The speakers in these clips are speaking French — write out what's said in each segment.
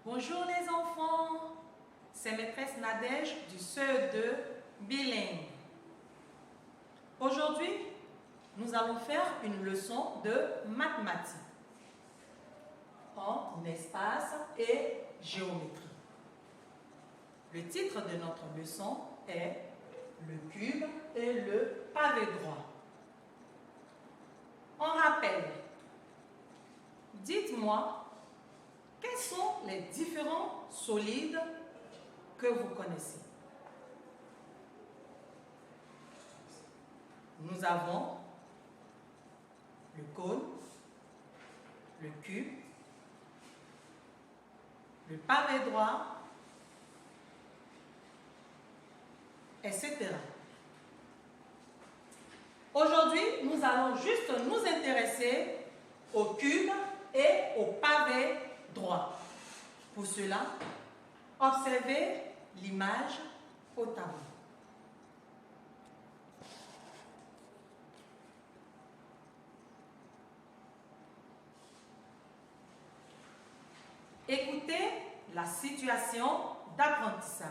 Bonjour les enfants, c'est maîtresse Nadège du CE2 bilingue. Aujourd'hui, nous allons faire une leçon de mathématiques en espace et géométrie. Le titre de notre leçon est le cube et le pavé droit. En rappel, dites-moi quels sont les différents solides que vous connaissez. Nous avons le cône, le cube, le pavé droit, etc. Aujourd'hui, nous allons juste nous intéresser au cube et au pavé droit. Pour cela, observez l'image au tableau. Écoutez la situation d'apprentissage.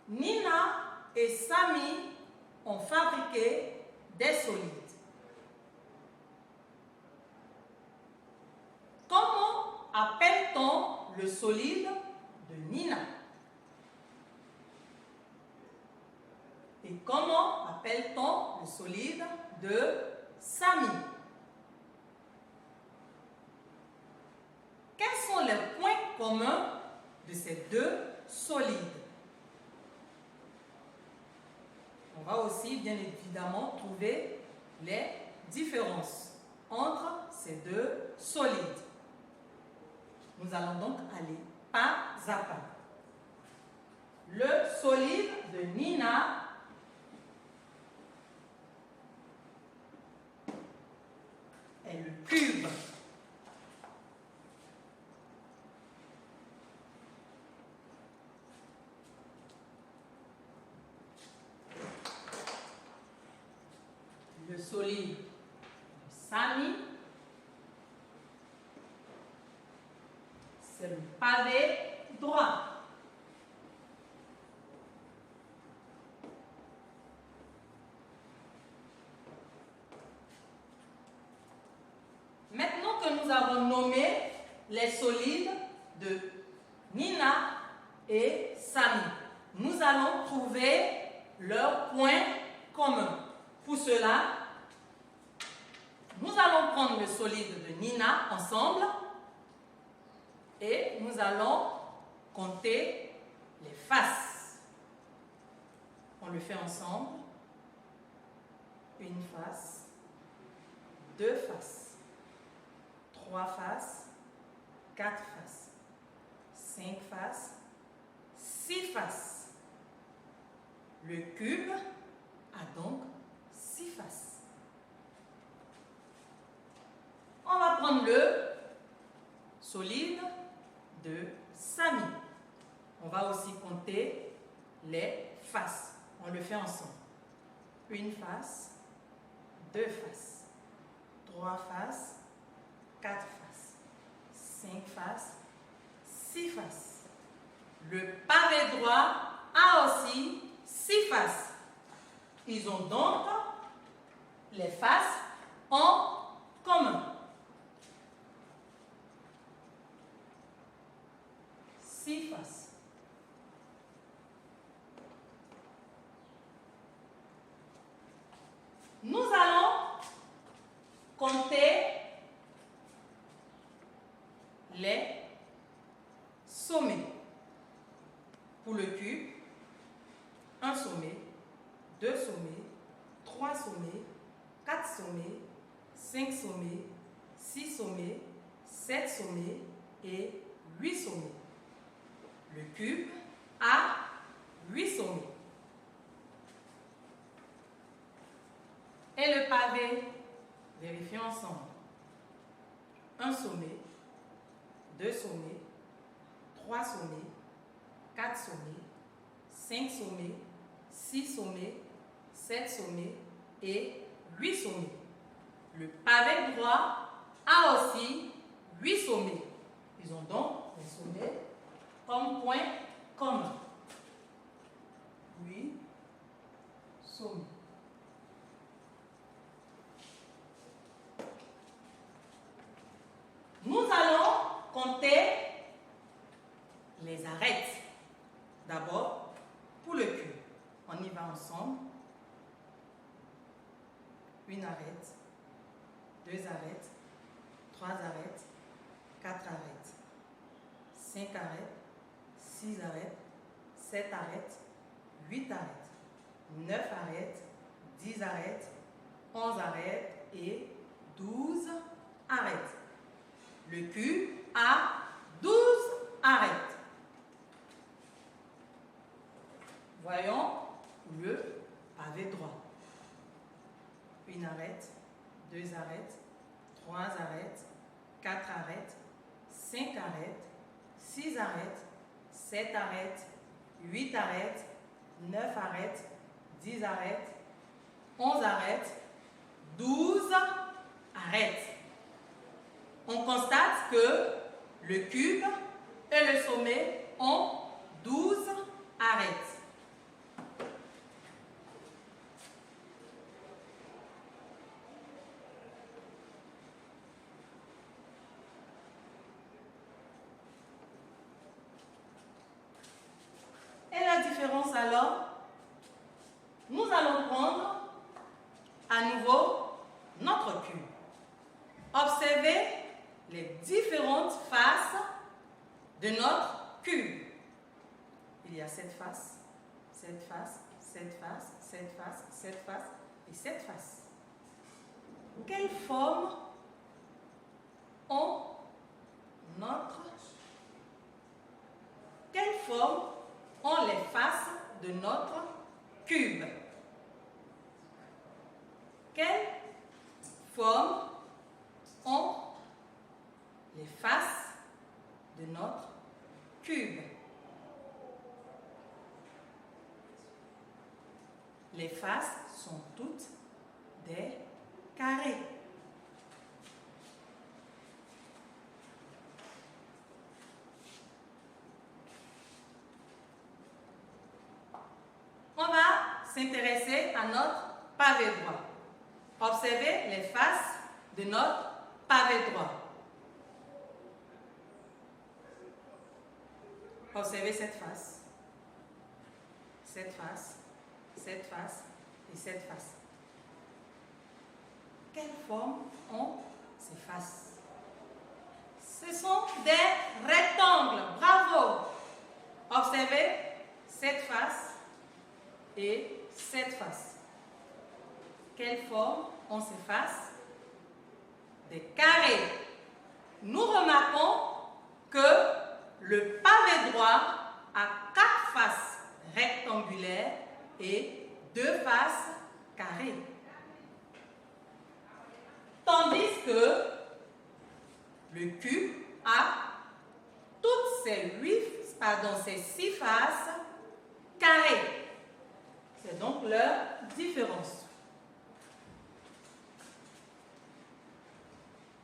Nina et Samy ont fabriqué des solides. Comment appelle-t-on le solide de Nina? Et comment appelle-t-on le solide de Samy? Quels sont les points communs de ces deux solides? On va aussi bien évidemment trouver les différences entre ces deux solides. Nous allons donc aller pas à pas. Le solide de Nina est le cube. Le solide de Samy, c'est le pavé droit. Maintenant que nous avons nommé les solides de Nina et Samy, nous allons trouver leurs points communs. Pour cela, nous allons prendre le solide de Nina ensemble et nous allons compter les faces. On le fait ensemble. Une face, deux faces, trois faces, quatre faces, cinq faces, six faces. Le cube a donc six faces. On va prendre le solide de Samy. On va aussi compter les faces. On le fait ensemble. Une face, deux faces, trois faces, quatre faces, cinq faces, six faces. Le pavé droit a aussi six faces. Ils ont donc les faces en commun. Six faces. Nous allons compter les sommets. Pour le cube, un sommet, deux sommets, trois sommets, quatre sommets, cinq sommets, six sommets, sept sommets et huit sommets. Le cube a 8 sommets. Et le pavé, vérifions ensemble. Un sommet, deux sommets, trois sommets, quatre sommets, cinq sommets, six sommets, sept sommets et 8 sommets. Le pavé droit a aussi 8 sommets. Ils ont Une arête, 2 arêtes, 3 arêtes, 4 arêtes, 5 arêtes, 6 arêtes, 7 arêtes, 8 arêtes, 9 arêtes, 10 arêtes, 11 arêtes et 12 arêtes. Le cube a 12 arêtes. Voyons le pavé droit. Une arête, 2 arêtes, 3 arêtes, 4 arêtes, 5 arêtes, 6 arêtes, 7 arêtes, 8 arêtes, 9 arêtes, 10 arêtes, 11 arêtes, 12 arêtes. On constate que le cube et le sommet ont 12 arêtes. Et la différence alors, nous allons prendre à nouveau notre cube. Observez les différentes faces de notre cube. Il y a cette face, cette face, cette face, cette face, cette face et cette face. Quelle forme ont Quelle forme ont les faces de notre cube? Quelle forme ont les faces de notre cube? Les faces sont toutes des carrés. On va s'intéresser à notre pavé droit. Observez les faces de notre pavé droit. Observez cette face, cette face, cette face et cette face. Quelle forme ont ces faces? Ce sont des rectangles. Bravo! Observez cette face et cette face. Quelle forme ont ces faces? Des carrés. Nous remarquons que le pavé droit a 4 faces rectangulaires et 2 faces carrées. Tandis que le cube a toutes ces 6 faces carrées. C'est donc leur différence.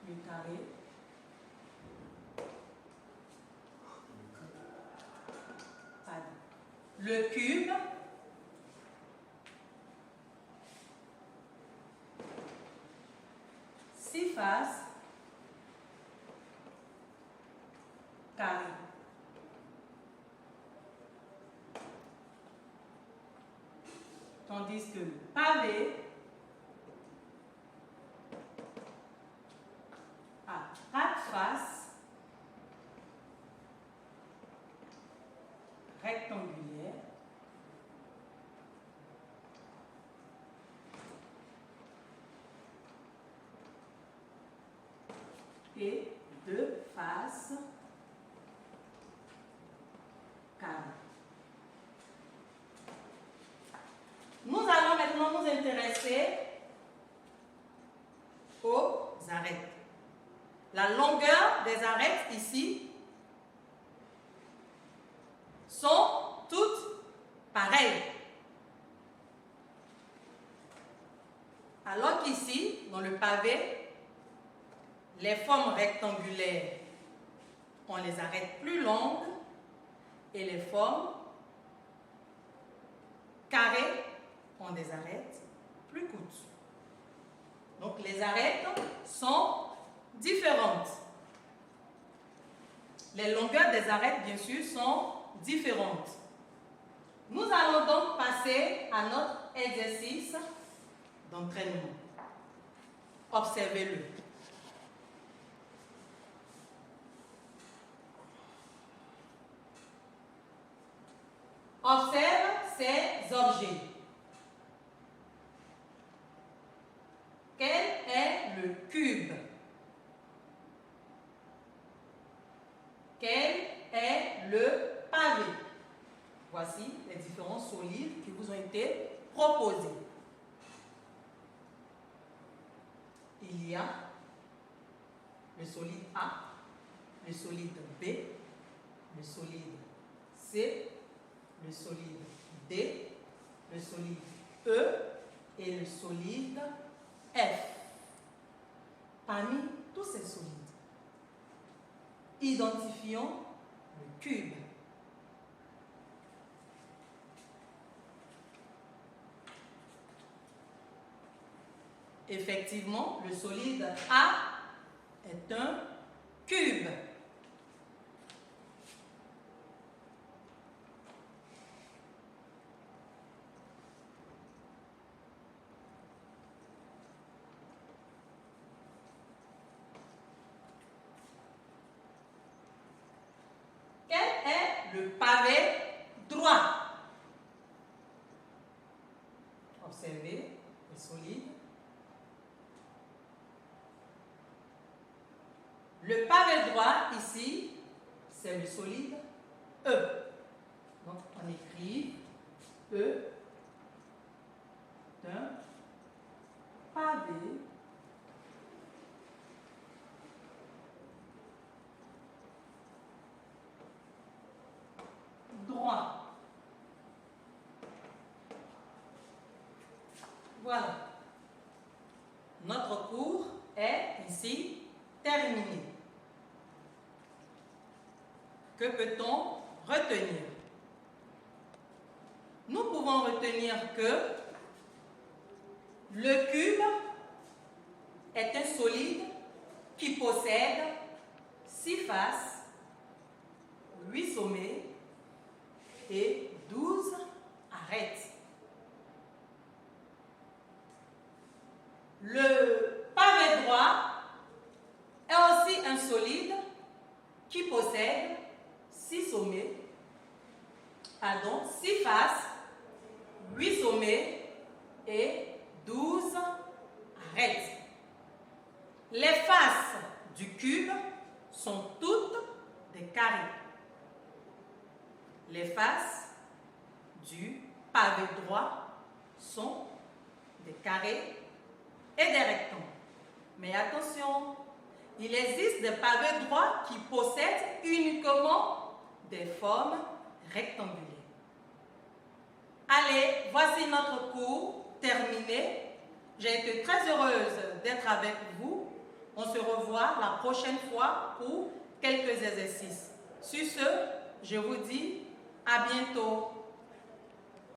Le carré. Le cube. Six faces carrées. Tandis que le pavé a 4 faces rectangulaires et 2 faces carrées. Nous allons maintenant nous intéresser aux arêtes. La longueur des arêtes ici sont toutes pareilles. Alors qu'ici, dans le pavé, les formes rectangulaires ont les arêtes plus longues et les formes carrées ont des arêtes plus courtes. Donc les arêtes sont différentes. Les longueurs des arêtes, bien sûr, sont différentes. Nous allons donc passer à notre exercice d'entraînement. Observez-le. Observe ces objets. Quel est le cube? Quel est le pavé? Voici les différents solides qui vous ont été proposés. Il y a le solide A, le solide B, le solide C, le solide D, le solide E et le solide F. Parmi tous ces solides, identifions le cube. Effectivement, le solide A est un cube. Quel est le pavé droit? Observez le solide. Le pavé droit ici, c'est le solide E. Donc on écrit E d'un pavé droit. Voilà. Notre cours est ici terminé. Que peut-on retenir? Nous pouvons retenir que le cube est un solide qui possède 6 faces, 8 sommets et 12 arêtes. Le pavé droit est aussi un solide qui possède 6 sommets, 6 faces, 8 sommets et 12 arêtes. Les faces du cube sont toutes des carrés. Les faces du pavé droit sont des carrés et des rectangles. Mais attention, il existe des pavés droits qui possèdent uniquement des formes rectangulaires. Allez, voici notre cours terminé. J'ai été très heureuse d'être avec vous. On se revoit la prochaine fois pour quelques exercices. Sur ce, je vous dis à bientôt.